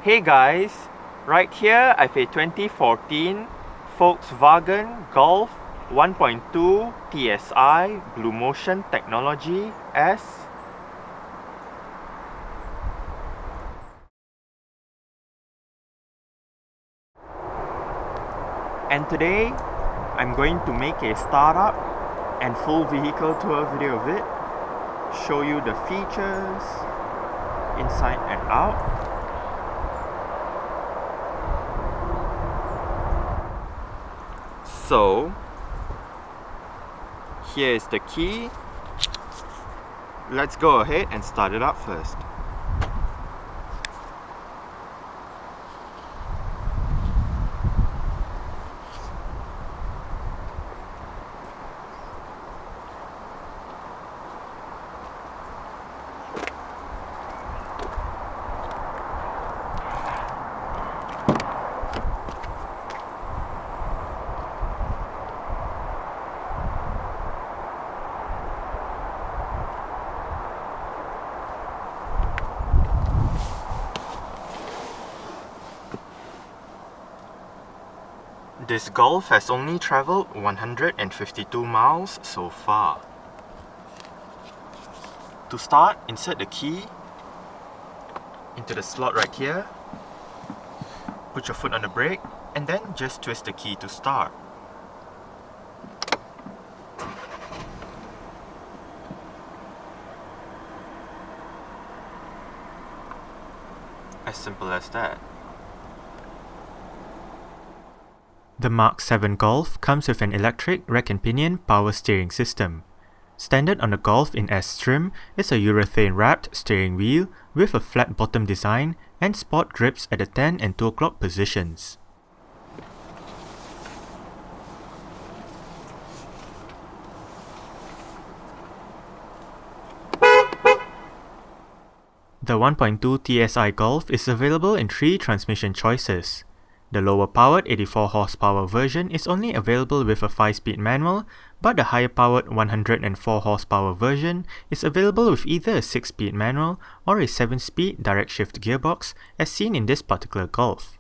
Hey guys, right here I have a 2014 Volkswagen Golf 1.2 TSI BlueMotion technology S. And today I'm going to make a startup and full vehicle tour video of it, show you the features inside and out. So here is the key. Let's go ahead and start it up first. This Golf has only traveled 152 miles so far. To start, insert the key into the slot right here. Put your foot on the brake and then just twist the key to start. As simple as that. The Mark 7 Golf comes with an electric rack and pinion power steering system. Standard on the Golf in S trim is a urethane-wrapped steering wheel with a flat bottom design and sport grips at the 10 and 2 o'clock positions. The 1.2 TSI Golf is available in 3 transmission choices. The lower-powered 84 horsepower version is only available with a 5-speed manual, but the higher-powered 104 horsepower version is available with either a 6-speed manual or a 7-speed direct-shift gearbox, as seen in this particular Golf.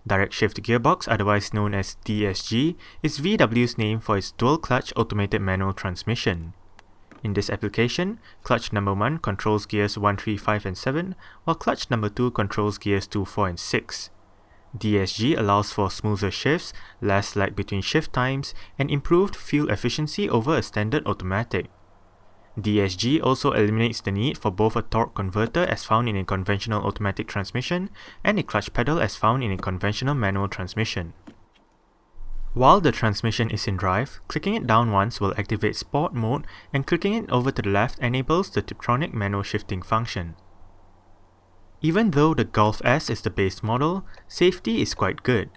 Direct-shift gearbox, otherwise known as DSG, is VW's name for its dual-clutch automated manual transmission. In this application, clutch number 1 controls gears 1, 3, 5 and 7, while clutch number 2 controls gears 2, 4 and 6. DSG allows for smoother shifts, less lag between shift times, and improved fuel efficiency over a standard automatic. DSG also eliminates the need for both a torque converter as found in a conventional automatic transmission and a clutch pedal as found in a conventional manual transmission. While the transmission is in drive, clicking it down once will activate Sport mode, and clicking it over to the left enables the Tiptronic manual shifting function. Even though the Golf S is the base model, safety is quite good.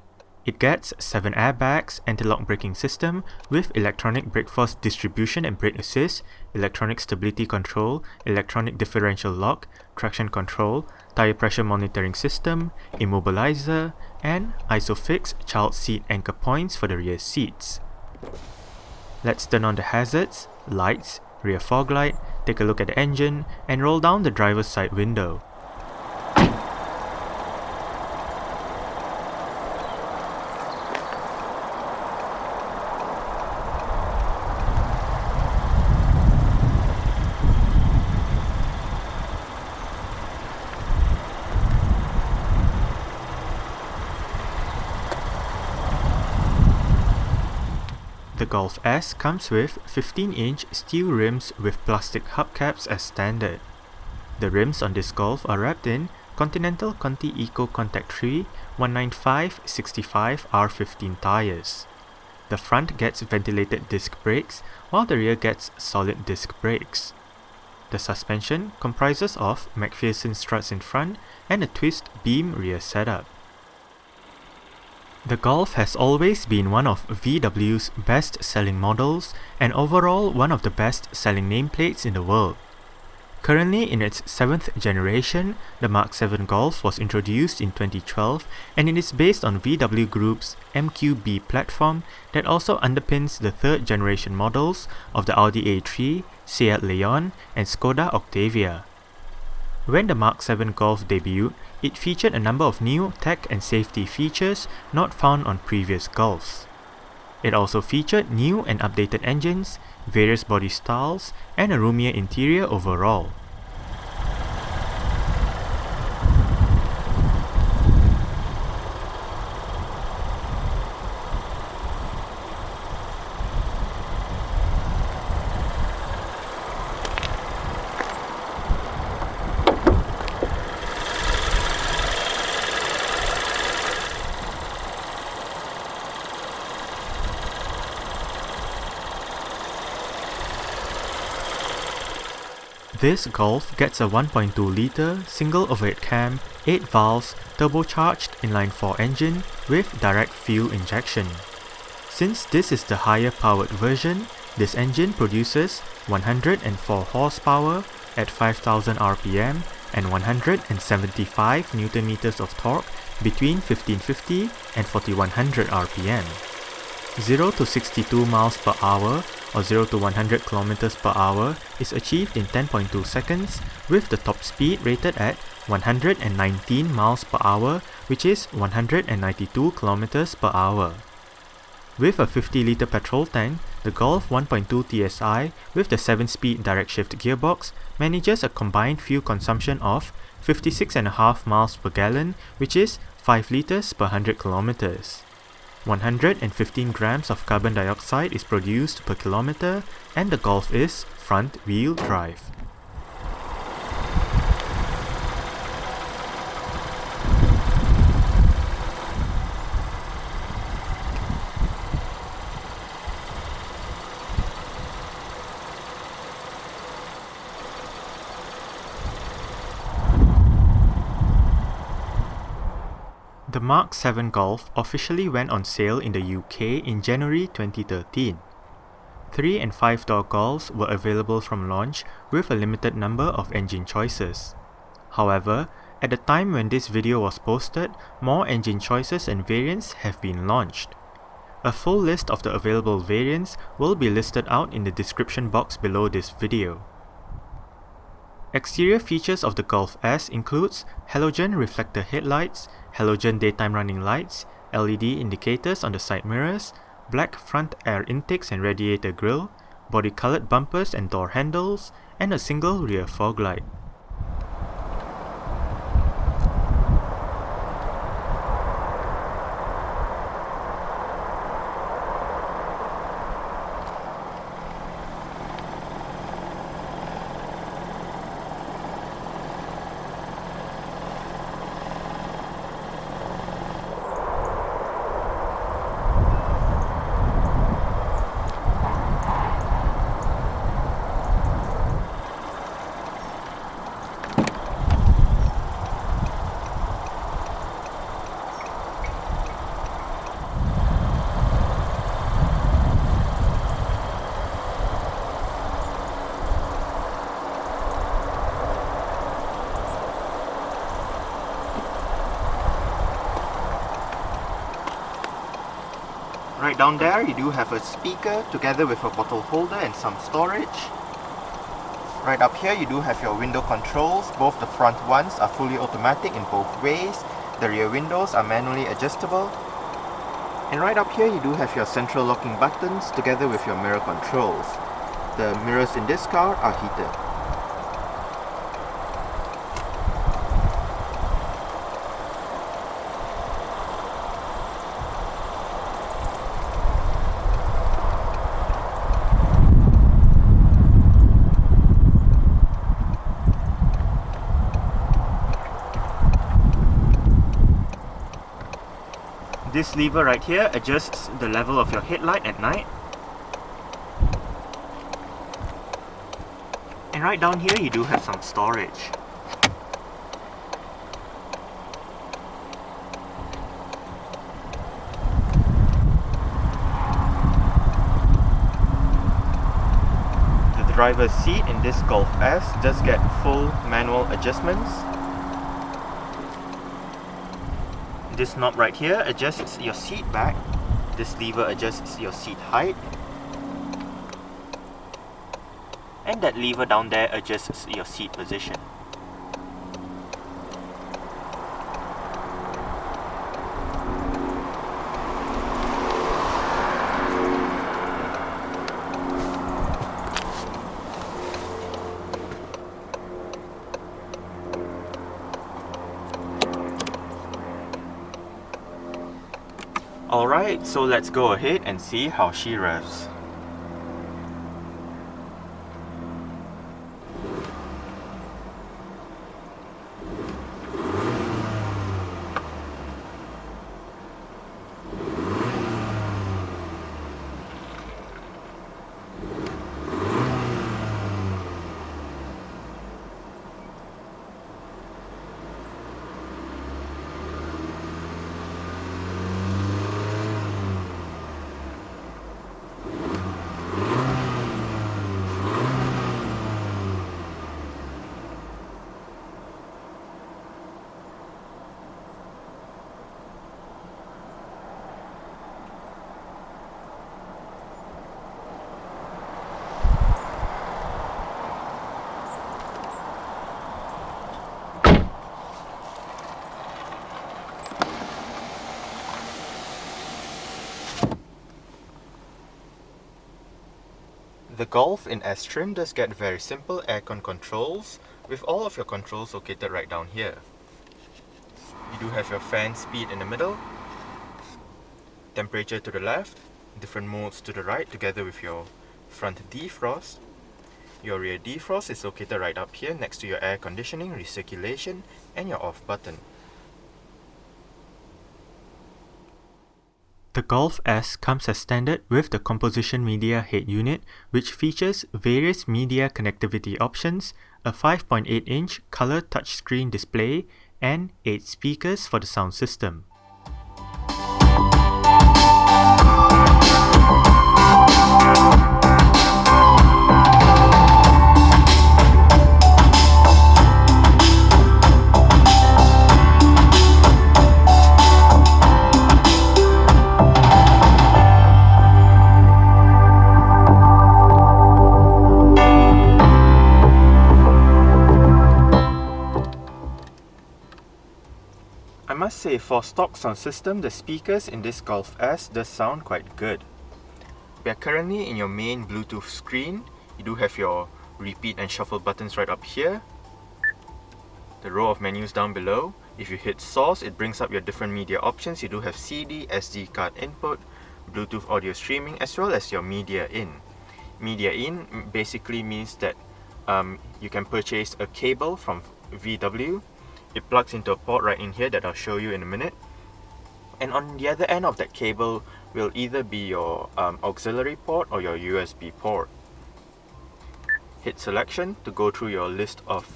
It gets 7 airbags, anti-lock braking system with electronic brake force distribution and brake assist, electronic stability control, electronic differential lock, traction control, tire pressure monitoring system, immobilizer, and ISOFIX child seat anchor points for the rear seats. Let's turn on the hazards, lights, rear fog light, take a look at the engine, and roll down the driver's side window. The Golf S comes with 15-inch steel rims with plastic hubcaps as standard. The rims on this Golf are wrapped in Continental Conti Eco Contact 3 195/65 R15 tires. The front gets ventilated disc brakes, while the rear gets solid disc brakes. The suspension comprises of McPherson struts in front and a twist beam rear setup. The Golf has always been one of VW's best-selling models and overall one of the best-selling nameplates in the world. Currently in its 7th generation, the Mark 7 Golf was introduced in 2012 and it is based on VW Group's MQB platform that also underpins the 3rd generation models of the Audi A3, Seat Leon and Skoda Octavia. When the Mark 7 Golf debuted, it featured a number of new tech and safety features not found on previous Golfs. It also featured new and updated engines, various body styles, and a roomier interior overall. This Golf gets a 1.2-litre single overhead cam, 8 valves, turbocharged inline-4 engine with direct fuel injection. Since this is the higher powered version, this engine produces 104 horsepower at 5000 rpm and 175 Nm of torque between 1550 and 4100 rpm. 0 to 62 miles per hour or 0 to 100 km per hour is achieved in 10.2 seconds with the top speed rated at 119 miles per hour, which is 192 km per hour. With a 50-litre petrol tank, the Golf 1.2 TSI with the 7-speed direct shift gearbox manages a combined fuel consumption of 56.5 miles per gallon, which is 5 litres per 100 kilometers. 115 grams of carbon dioxide is produced per kilometer, and the Golf is front-wheel drive. The Mark 7 Golf officially went on sale in the UK in January 2013. 3 and 5-door Golfs were available from launch with a limited number of engine choices. However, at the time when this video was posted, more engine choices and variants have been launched. A full list of the available variants will be listed out in the description box below this video. Exterior features of the Golf S includes halogen reflector headlights, halogen daytime running lights, LED indicators on the side mirrors, black front air intakes and radiator grille, body-colored bumpers and door handles, and a single rear fog light. Right down there you do have a speaker together with a bottle holder and some storage. Right up here you do have your window controls. Both the front ones are fully automatic in both ways. The rear windows are manually adjustable. And right up here you do have your central locking buttons together with your mirror controls. The mirrors in this car are heated. This lever right here adjusts the level of your headlight at night. And right down here you do have some storage. The driver's seat in this Golf S does get full manual adjustments. This knob right here adjusts your seat back. This lever adjusts your seat height. And that lever down there adjusts your seat position. Alright, so let's go ahead and see how she revs. The Golf in S trim does get very simple aircon controls, with all of your controls located right down here. You do have your fan speed in the middle, temperature to the left, different modes to the right together with your front defrost. Your rear defrost is located right up here next to your air conditioning, recirculation and your off button. The Golf S comes as standard with the Composition Media Head Unit, which features various media connectivity options, a 5.8-inch color touchscreen display, and 8 speakers for the sound system. I must say, for stock sound system, the speakers in this Golf S does sound quite good. We are currently in your main Bluetooth screen. You do have your repeat and shuffle buttons right up here. The row of menus down below. If you hit source, it brings up your different media options. You do have CD, SD card input, Bluetooth audio streaming, as well as your media in. Media in basically means that you can purchase a cable from VW. It plugs into a port right in here that I'll show you in a minute. And on the other end of that cable will either be your auxiliary port or your USB port. Hit selection to go through your list of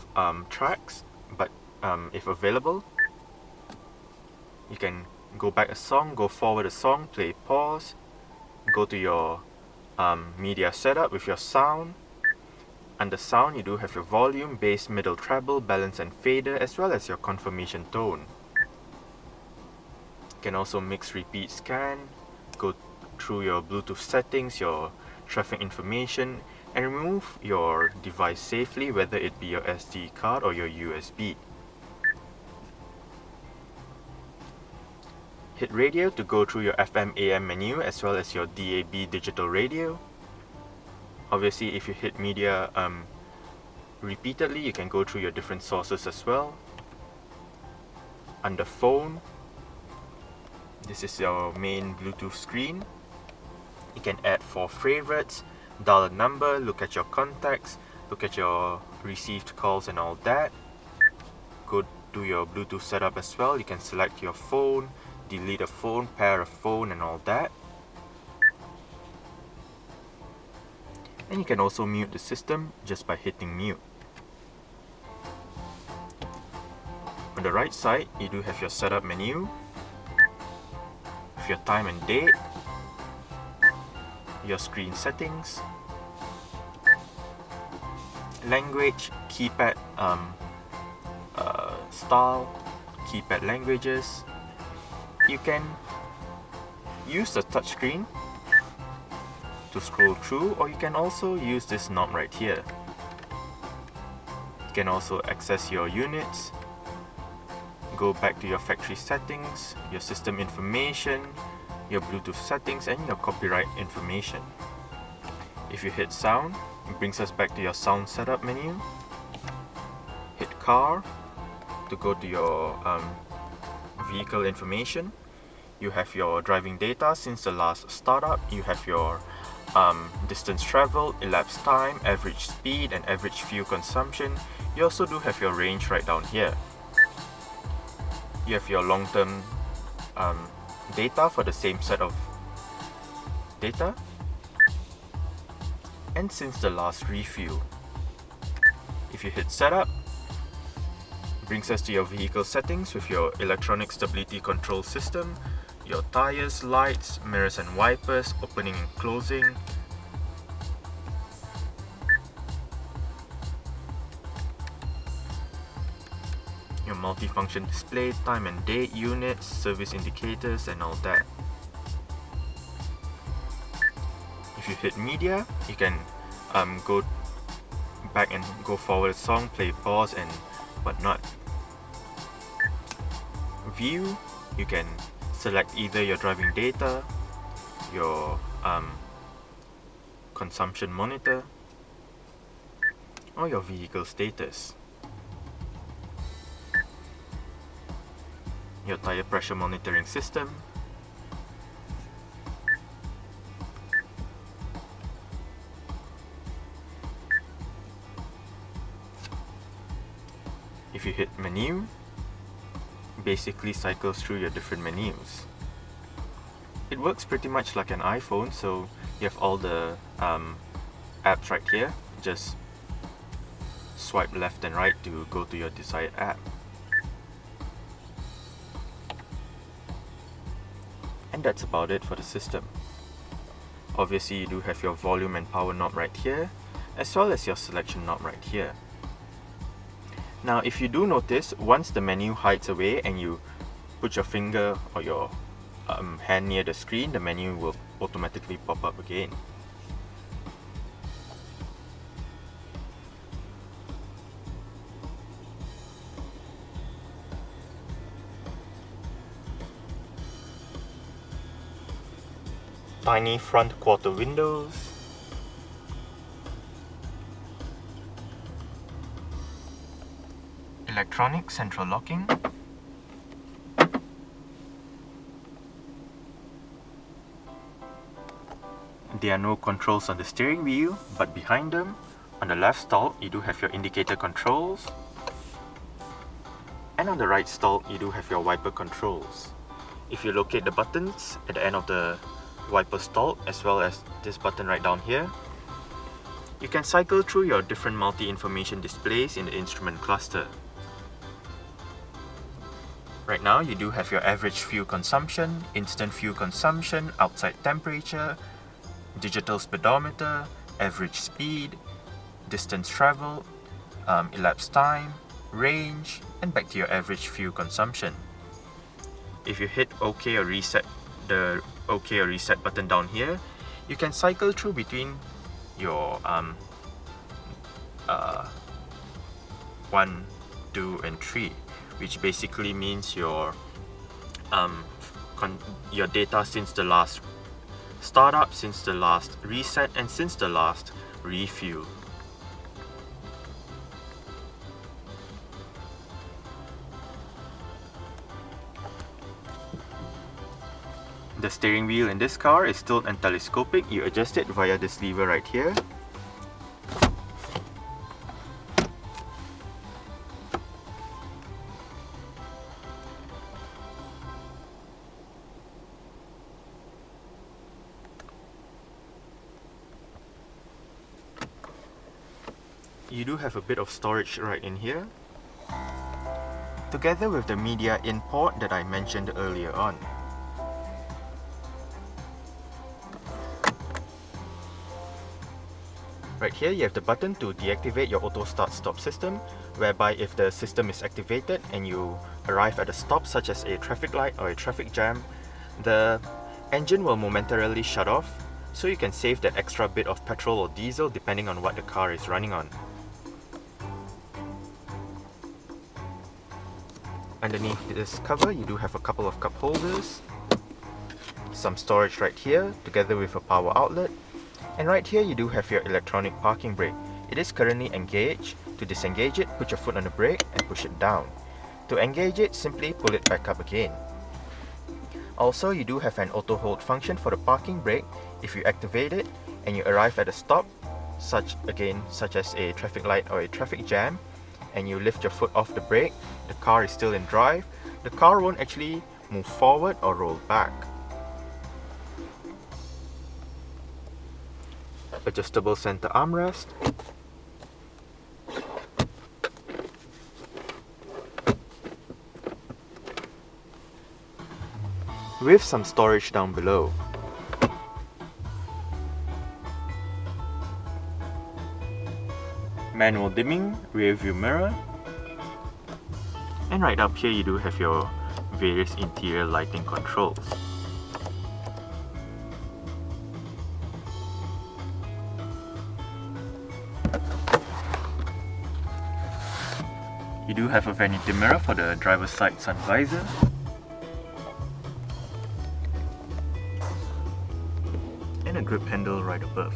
tracks, but if available, you can go back a song, go forward a song, play pause, go to your media setup with your sound. Under sound, you do have your volume, bass, middle, treble, balance and fader, as well as your confirmation tone. You can also mix, repeat, scan, go through your Bluetooth settings, your traffic information, and remove your device safely, whether it be your SD card or your USB. Hit radio to go through your FM AM menu, as well as your DAB digital radio. Obviously, if you hit media repeatedly, you can go through your different sources as well. Under phone, this is your main Bluetooth screen. You can add 4 favorites, dial a number, look at your contacts, look at your received calls and all that. Go do your Bluetooth setup as well. You can select your phone, delete a phone, pair a phone and all that. And you can also mute the system just by hitting mute. On the right side, you do have your setup menu with your time and date, your screen settings, language, keypad style, keypad languages. You can use the touchscreen to scroll through, or you can also use this knob right here. You can also access your units, go back to your factory settings, your system information, your Bluetooth settings and your copyright information. If you hit sound, it brings us back to your sound setup menu. Hit car to go to your vehicle information. You have your driving data since the last startup. You have your distance traveled, elapsed time, average speed and average fuel consumption. You also do have your range right down here. You have your long-term data for the same set of data, and since the last refuel. If you hit setup, brings us to your vehicle settings with your electronic stability control system, your tires, lights, mirrors and wipers, opening and closing, your multifunction display, time and date units, service indicators and all that. If you hit media, you can go back and go forward a song, play pause and whatnot. View, you can select either your driving data, your consumption monitor, or your vehicle status. Your tire pressure monitoring system, if you hit menu, basically cycles through your different menus. It works pretty much like an iPhone, so you have all the apps right here. Just swipe left and right to go to your desired app. And that's about it for the system. Obviously you do have your volume and power knob right here, as well as your selection knob right here. Now if you do notice, once the menu hides away and you put your finger or your hand near the screen, the menu will automatically pop up again. Tiny front quarter windows, electronic central locking, there are no controls on the steering wheel, but behind them, on the left stall, you do have your indicator controls, and on the right stall, you do have your wiper controls. If you locate the buttons at the end of the wiper stall, as well as this button right down here, you can cycle through your different multi-information displays in the instrument cluster. Right now, you do have your average fuel consumption, instant fuel consumption, outside temperature, digital speedometer, average speed, distance traveled, elapsed time, range, and back to your average fuel consumption. If you hit OK or reset, the OK or reset button down here, you can cycle through between your 1, 2, and 3, which basically means your data since the last startup, since the last reset, and since the last refuel. The steering wheel in this car is still telescopic. You adjust it via this lever right here. You do have a bit of storage right in here, together with the media in port that I mentioned earlier on. Right here you have the button to deactivate your auto start stop system, whereby if the system is activated and you arrive at a stop such as a traffic light or a traffic jam, the engine will momentarily shut off, so you can save that extra bit of petrol or diesel depending on what the car is running on. Underneath this cover you do have a couple of cup holders, some storage right here together with a power outlet, and right here you do have your electronic parking brake. It is currently engaged. To disengage it, put your foot on the brake and push it down. To engage it, simply pull it back up again. Also, you do have an auto hold function for the parking brake. If you activate it and you arrive at a stop, such as a traffic light or a traffic jam, and you lift your foot off the brake, the car is still in drive, the car won't actually move forward or roll back. Adjustable center armrest. With some storage down below. Manual dimming, rear view mirror. And right up here you do have your various interior lighting controls. You do have a vanity mirror for the driver's side sun visor. And a grip handle right above.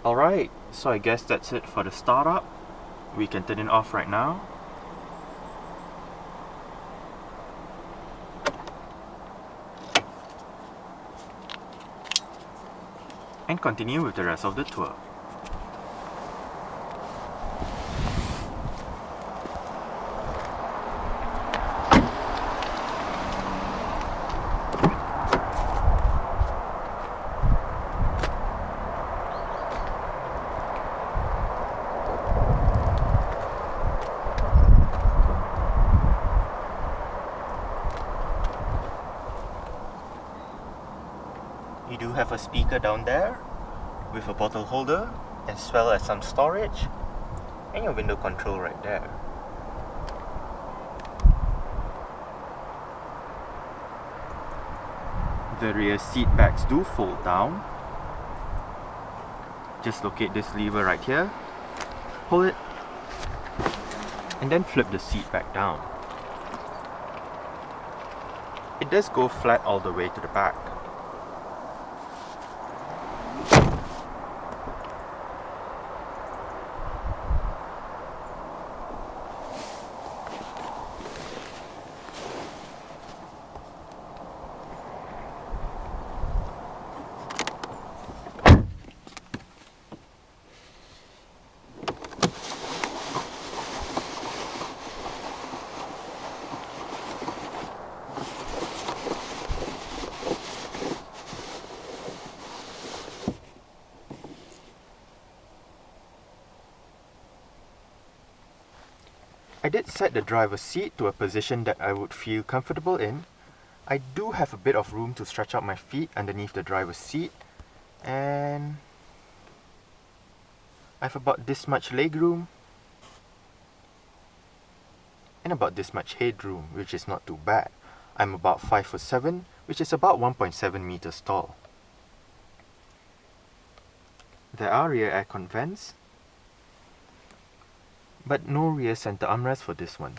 Alright, so I guess that's it for the startup. We can turn it off right now. And continue with the rest of the tour. You do have a speaker down there with a bottle holder as well as some storage, and your window control right there. The rear seat backs do fold down. Just locate this lever right here, pull it, and then flip the seat back down. It does go flat all the way to the back. I did set the driver's seat to a position that I would feel comfortable in. I do have a bit of room to stretch out my feet underneath the driver's seat, and I have about this much legroom and about this much headroom, which is not too bad. I'm about 5'7", which is about 1.7 meters tall. There are rear aircon vents, but no rear center armrest for this one.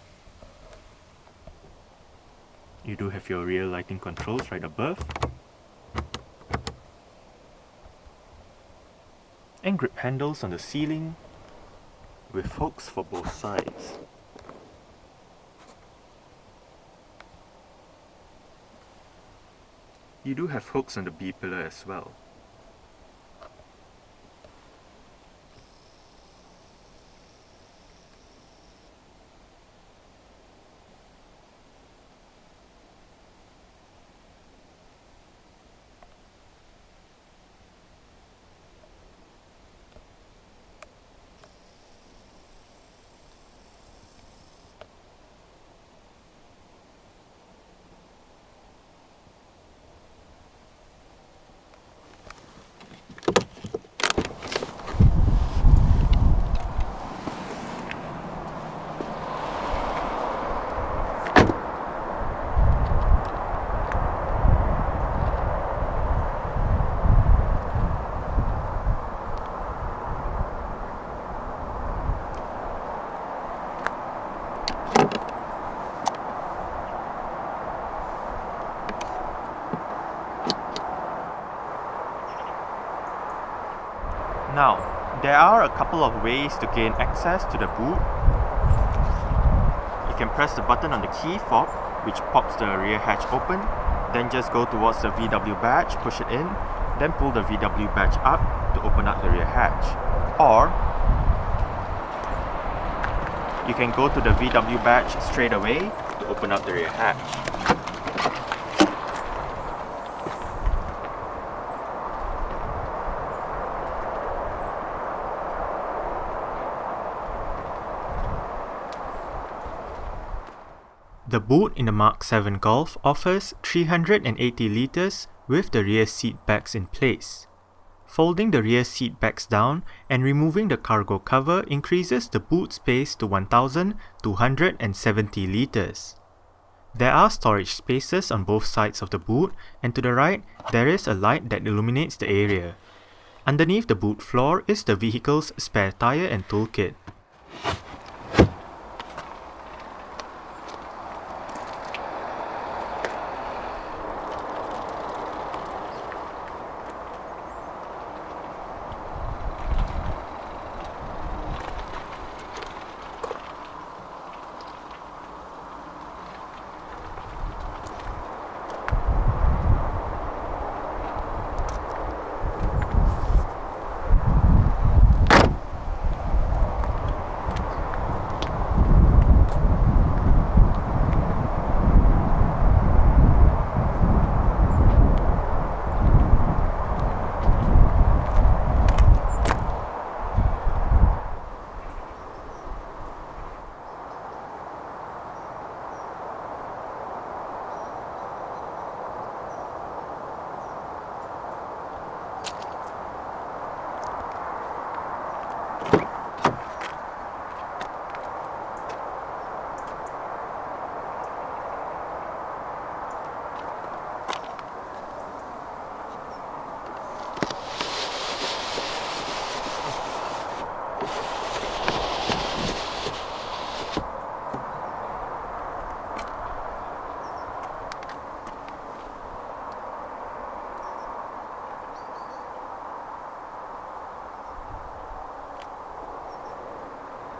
You do have your rear lighting controls right above, and grip handles on the ceiling with hooks for both sides. You do have hooks on the B pillar as well. Now, there are a couple of ways to gain access to the boot. You can press the button on the key fob, which pops the rear hatch open, then just go towards the VW badge, push it in, then pull the VW badge up to open up the rear hatch. Or, you can go to the VW badge straight away to open up the rear hatch. The boot in the Mark 7 Golf offers 380 litres with the rear seat backs in place. Folding the rear seat backs down and removing the cargo cover increases the boot space to 1,270 litres. There are storage spaces on both sides of the boot, and to the right, there is a light that illuminates the area. Underneath the boot floor is the vehicle's spare tyre and toolkit.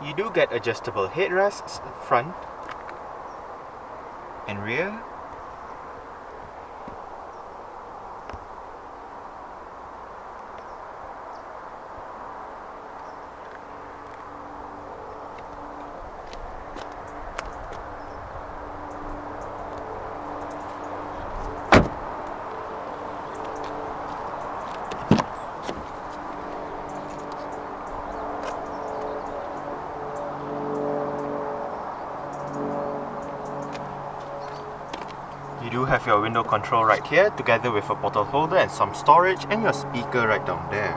You do get adjustable headrests front and rear. You do have your window control right here, together with a bottle holder and some storage, and your speaker right down there.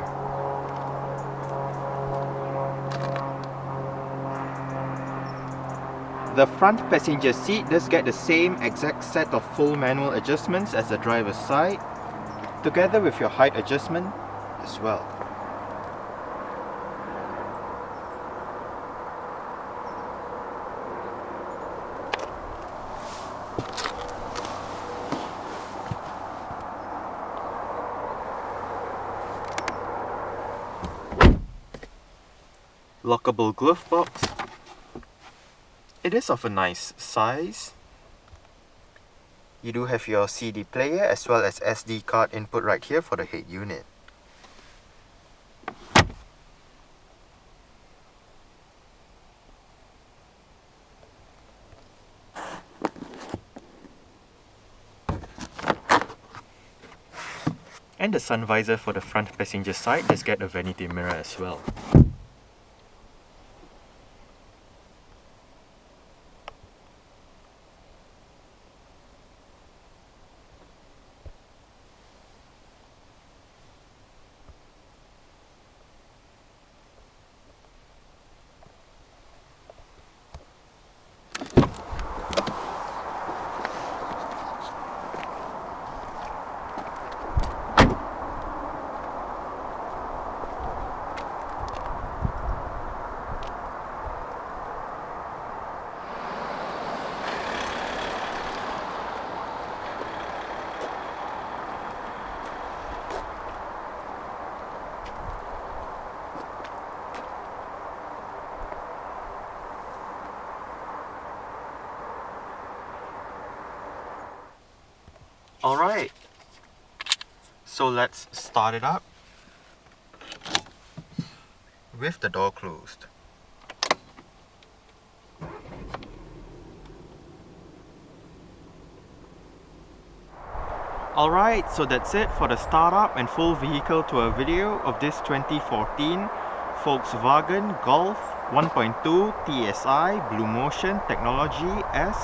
The front passenger seat does get the same exact set of full manual adjustments as the driver's side, together with your height adjustment as well. Lockable glove box. It is of a nice size. You do have your CD player as well as SD card input right here for the head unit. And the sun visor for the front passenger side does get a vanity mirror as well. Alright, so let's start it up with the door closed. Alright, so that's it for the startup and full vehicle tour video of this 2014 Volkswagen Golf 1.2 TSI BlueMotion Technology S.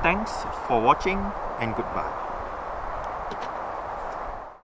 Thanks for watching and goodbye.